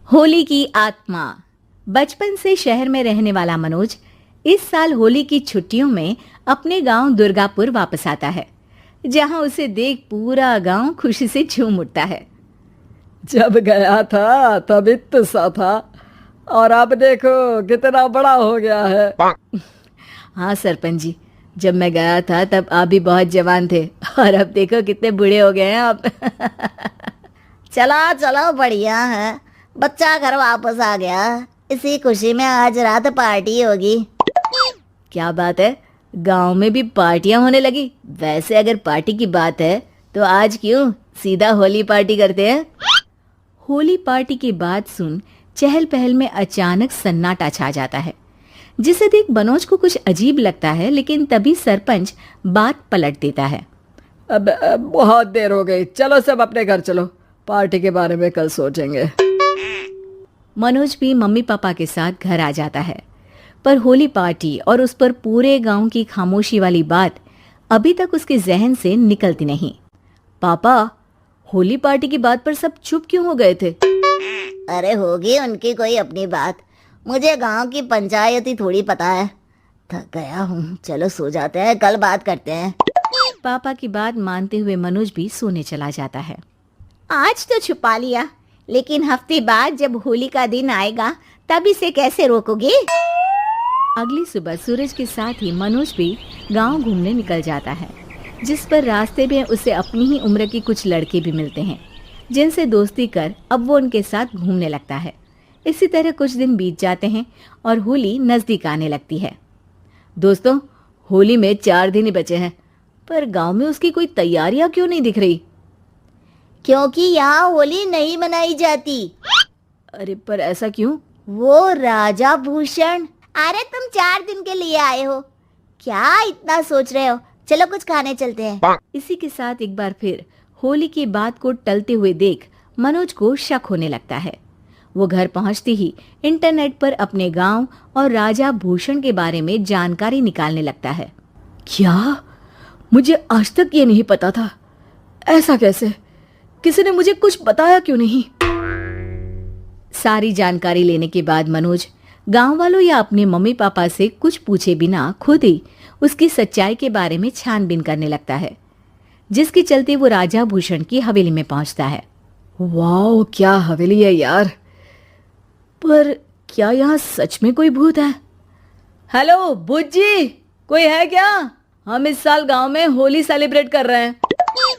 होली की आत्मा। बचपन से शहर में रहने वाला मनोज इस साल होली की छुट्टियों में अपने गांव दुर्गापुर वापस आता है, जहां उसे देख पूरा गांव खुशी से झूम उठता है। जब गया था तब इतना सा था और अब देखो कितना बड़ा हो गया है। हाँ सरपंच जी, जब मैं गया था तब आप भी बहुत जवान थे और अब देखो कितने बूढ़े हो गए हैं आप। चलो चलो, बढ़िया है। बच्चा घर वापस आ गया। इसी खुशी में आज रात पार्टी होगी। क्या बात है, गांव में भी पार्टियां होने लगी। वैसे अगर पार्टी की बात है तो आज क्यों सीधा होली पार्टी करते हैं। होली पार्टी की बात सुन चहल पहल में अचानक सन्नाटा छा जाता है, जिसे देख मनोज को कुछ अजीब लगता है। लेकिन तभी सरपंच बात पलट देता है। अब बहुत देर हो गई, चलो सब अपने घर चलो, पार्टी के बारे में कल सोचेंगे। मनोज भी मम्मी पापा के साथ घर आ जाता है, पर होली पार्टी और उस पर पूरे गांव की खामोशी वाली बात अभी तक उसके जहन से निकलती नहीं। पापा, होली पार्टी की बात पर सब चुप क्यों हो गए थे? अरे होगी उनकी कोई अपनी बात। मुझे गांव की पंचायत ही थोड़ी पता है। थक गया हूँ, चलो सो जाते हैं, कल बात करते हैं। पापा की बात मानते हुए मनोज भी सोने चला जाता है। आज तो छुपा लिया, लेकिन हफ्ते बाद जब होली का दिन आएगा तब इसे कैसे रोकोगे? अगली सुबह सूरज के साथ ही मनोज भी गांव घूमने निकल जाता है, जिस पर रास्ते में उसे अपनी ही उम्र के कुछ लड़के भी मिलते हैं, जिनसे दोस्ती कर अब वो उनके साथ घूमने लगता है। इसी तरह कुछ दिन बीत जाते हैं और होली नजदीक आने लगती है। दोस्तों, होली में 4 दिन ही बचे हैं, पर गांव में उसकी कोई तैयारियां क्यों नहीं दिख रही? क्योंकि यहाँ होली नहीं मनाई जाती। अरे पर ऐसा क्यों? वो राजा भूषण। अरे तुम 4 दिन के लिए आए हो, क्या इतना सोच रहे हो? चलो कुछ खाने चलते हैं। इसी के साथ एक बार फिर होली की बात को टलते हुए देख मनोज को शक होने लगता है। वो घर पहुंचते ही इंटरनेट पर अपने गांव और राजा भूषण के बारे में जानकारी निकालने लगता है। क्या? मुझे आज तक ये नहीं पता था। ऐसा कैसे? किसी ने मुझे कुछ बताया क्यों नहीं? सारी जानकारी लेने के बाद मनोज गांव वालों या अपने मम्मी पापा से कुछ पूछे बिना खुद ही उसकी सच्चाई के बारे में छानबीन करने लगता है, जिसके चलते वो राजा भूषण की हवेली में पहुंचता है। वाह, क्या हवेली है यार! पर क्या यहाँ सच में कोई भूत है? हेलो भूत जी, कोई है क्या? हम इस साल गांव में होली सेलिब्रेट कर रहे हैं,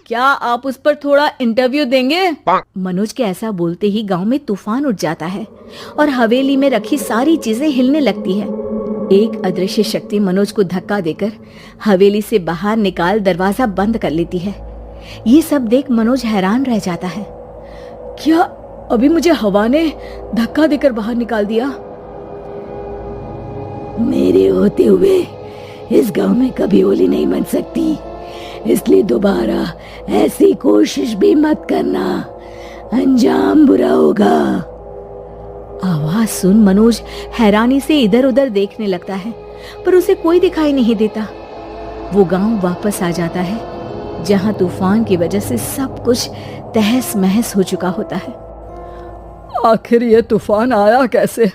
क्या आप उस पर थोड़ा इंटरव्यू देंगे? मनोज के ऐसा बोलते ही गांव में तूफान उठ जाता है और हवेली में रखी सारी चीजें हिलने लगती है। एक अदृश्य शक्ति मनोज को धक्का देकर हवेली से बाहर निकाल दरवाजा बंद कर लेती है। ये सब देख मनोज हैरान रह जाता है। क्या अभी मुझे हवा ने धक्का देकर बाहर निकाल दिया? मेरे होते हुए इस गांव में कभी होली नहीं मन सकती, इसलिए दोबारा ऐसी कोशिश भी मत करना, अंजाम बुरा होगा। आवाज सुन मनोज हैरानी से इधर उधर देखने लगता है, पर उसे कोई दिखाई नहीं देता। वो गांव वापस आ जाता है, जहां तूफान की वजह से सब कुछ तहस महस हो चुका होता है। आखिर ये तूफान आया कैसे?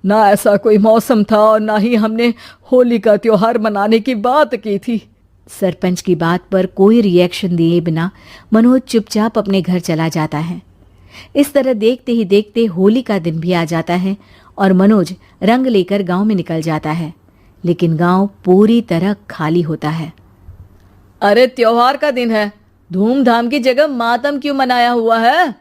ना ऐसा कोई मौसम था और ना ही हमने होली का त्योहार मनाने की बात की थी। सरपंच की बात पर कोई रिएक्शन दिए बिना मनोज चुपचाप अपने घर चला जाता है। इस तरह देखते ही देखते होली का दिन भी आ जाता है और मनोज रंग लेकर गांव में निकल जाता है, लेकिन गांव पूरी तरह खाली होता है। अरे त्योहार का दिन है, धूमधाम की जगह मातम क्यों मनाया हुआ है?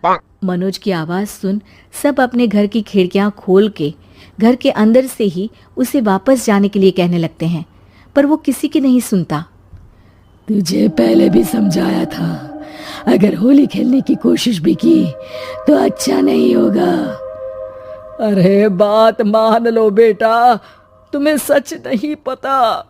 मनोज की आवाज सुन सब अपने घर की खिड़कियां खोल के घर के अंदर से ही उसे वापस जाने के लिए कहने लगते हैं, पर वो किसी की नहीं सुनता। तुझे पहले भी समझाया था, अगर होली खेलने की कोशिश भी की तो अच्छा नहीं होगा। अरे बात मान लो बेटा, तुम्हें सच नहीं पता।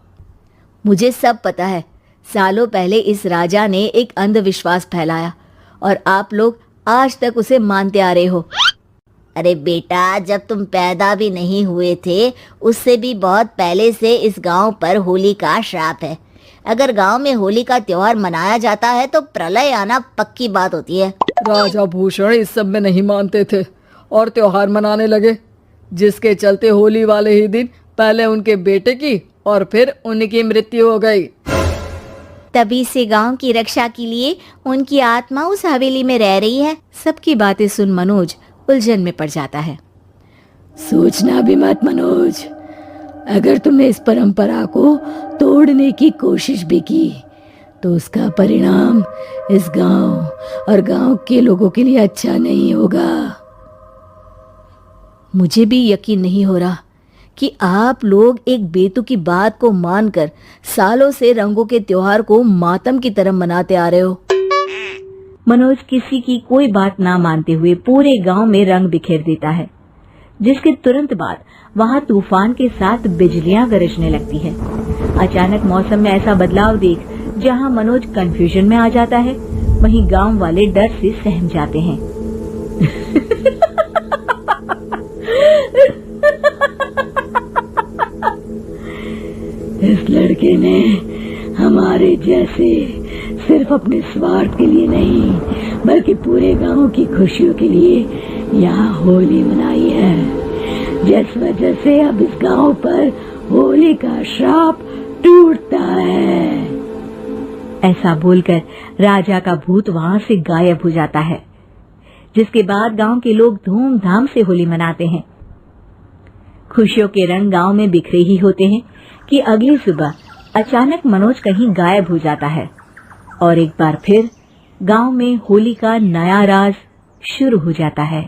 मुझे सब पता है। सालों पहले इस राजा ने एक अंधविश्वास फैलाया और आप लोग आज तक उसे मानते आ रहे हो। अरे बेटा, जब तुम पैदा भी नहीं हुए थे उससे भी बहुत पहले से इस गांव पर होली का श्राप है। अगर गांव में होली का त्योहार मनाया जाता है तो प्रलय आना पक्की बात होती है। राजा भूषण इस सब में नहीं मानते थे और त्योहार मनाने लगे, जिसके चलते होली वाले ही दिन पहले उनके बेटे की और फिर उनकी मृत्यु हो गई। तभी से गांव की रक्षा के लिए उनकी आत्मा उस हवेली में रह रही है। सबकी बातें सुन मनोज उलझन में पड़ जाता है। सोचना भी मत मनोज, अगर तुमने इस परंपरा को तोड़ने की कोशिश भी की तो उसका परिणाम इस गांव और गांव के लोगों के लिए अच्छा नहीं होगा। मुझे भी यकीन नहीं हो रहा कि आप लोग एक बेतुकी बात को मानकर सालों से रंगों के त्योहार को मातम की तरह मनाते आ रहे हो। मनोज किसी की कोई बात ना मानते हुए पूरे गांव में रंग बिखेर देता है, जिसके तुरंत बाद वहां तूफान के साथ बिजलियां गरजने लगती है। अचानक मौसम में ऐसा बदलाव देख जहां मनोज कंफ्यूजन में आ जाता है, वहीं गांव वाले डर से सहम जाते हैं। इस लड़के ने हमारे जैसे सिर्फ अपने स्वार्थ के लिए नहीं बल्कि पूरे गांव की खुशियों के लिए यहाँ होली मनाई है, जिस वजह से अब इस गांव पर होली का श्राप टूटता है। ऐसा बोलकर राजा का भूत वहां से गायब हो जाता है, जिसके बाद गांव के लोग धूमधाम से होली मनाते हैं। खुशियों के रंग गांव में बिखरे ही होते हैं कि अगली सुबह अचानक मनोज कहीं गायब हो जाता है और एक बार फिर गांव में होली का नया राज शुरू हो जाता है।